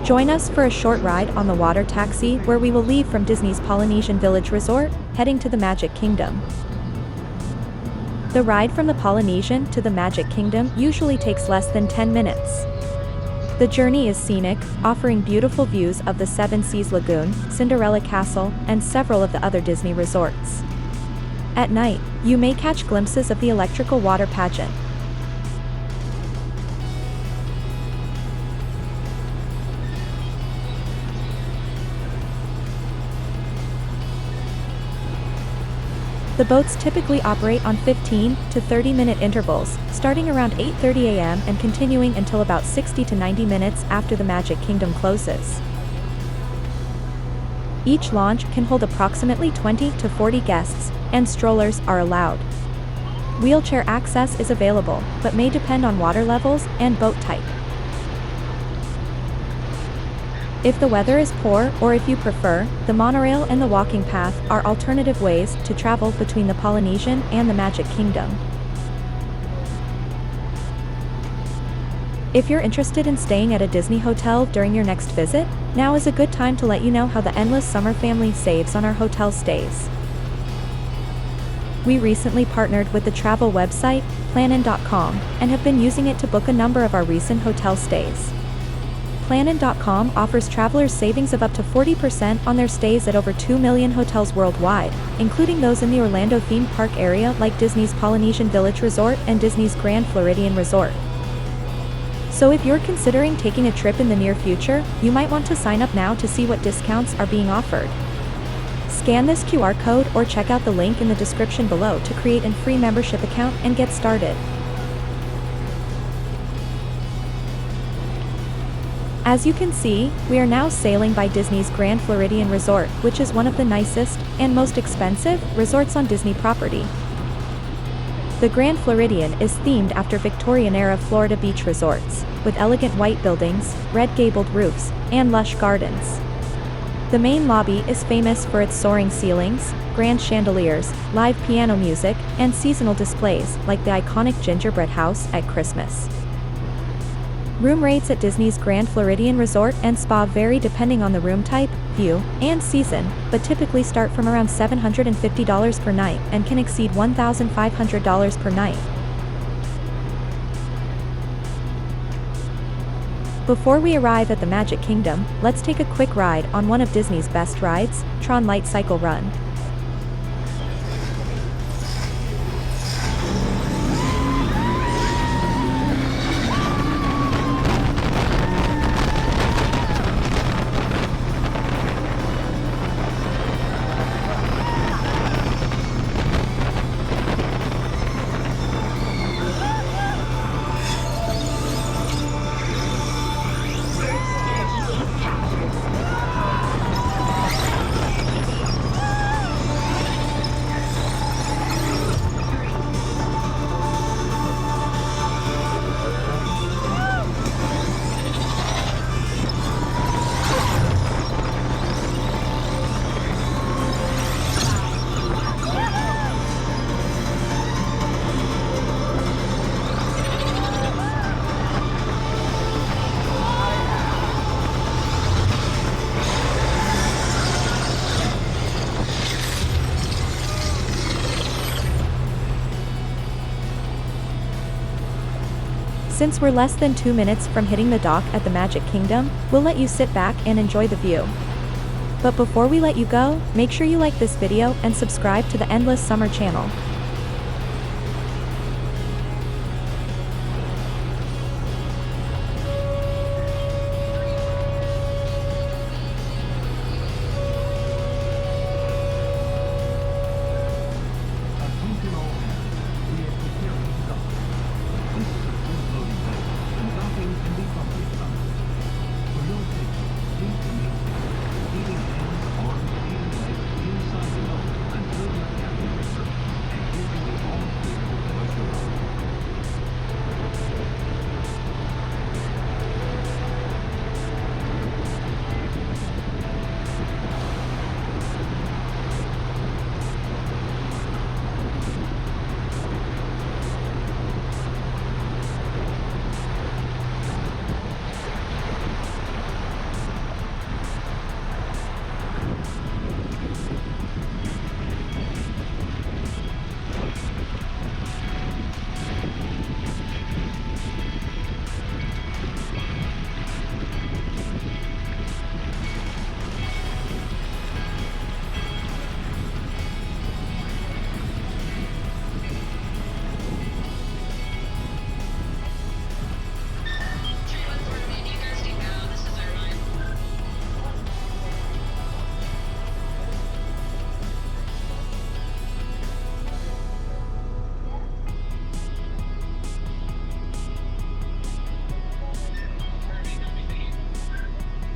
Join us for a short ride on the water taxi where we will leave from Disney's Polynesian Village Resort, heading to the Magic Kingdom. The ride from the Polynesian to the Magic Kingdom usually takes less than 10 minutes. The journey is scenic, offering beautiful views of the Seven Seas Lagoon, Cinderella Castle, and several of the other Disney resorts. At night, you may catch glimpses of the electrical water pageant. The boats typically operate on 15 to 30-minute intervals, starting around 8:30 a.m. and continuing until about 60 to 90 minutes after the Magic Kingdom closes. Each launch can hold approximately 20 to 40 guests, and strollers are allowed. Wheelchair access is available, but may depend on water levels and boat type. If the weather is poor, or if you prefer, the monorail and the walking path are alternative ways to travel between the Polynesian and the Magic Kingdom. If you're interested in staying at a Disney hotel during your next visit, now is a good time to let you know how the Endless Summer family saves on our hotel stays. We recently partnered with the travel website, planin.com, and have been using it to book a number of our recent hotel stays. Planin.com offers travelers savings of up to 40% on their stays at over 2 million hotels worldwide, including those in the Orlando theme park area like Disney's Polynesian Village Resort and Disney's Grand Floridian Resort. So if you're considering taking a trip in the near future, you might want to sign up now to see what discounts are being offered. Scan this QR code or check out the link in the description below to create a free membership account and get started. As you can see, we are now sailing by Disney's Grand Floridian Resort, which is one of the nicest and most expensive resorts on Disney property. The Grand Floridian is themed after Victorian-era Florida beach resorts, with elegant white buildings, red gabled roofs, and lush gardens. The main lobby is famous for its soaring ceilings, grand chandeliers, live piano music, and seasonal displays like the iconic gingerbread house at Christmas. Room rates at Disney's Grand Floridian Resort and Spa vary depending on the room type, view, and season, but typically start from around $750 per night and can exceed $1,500 per night. Before we arrive at the Magic Kingdom, let's take a quick ride on one of Disney's best rides, Tron Light Cycle Run. Since we're less than 2 minutes from hitting the dock at the Magic Kingdom, we'll let you sit back and enjoy the view. But before we let you go, make sure you like this video and subscribe to the Endless Summer channel.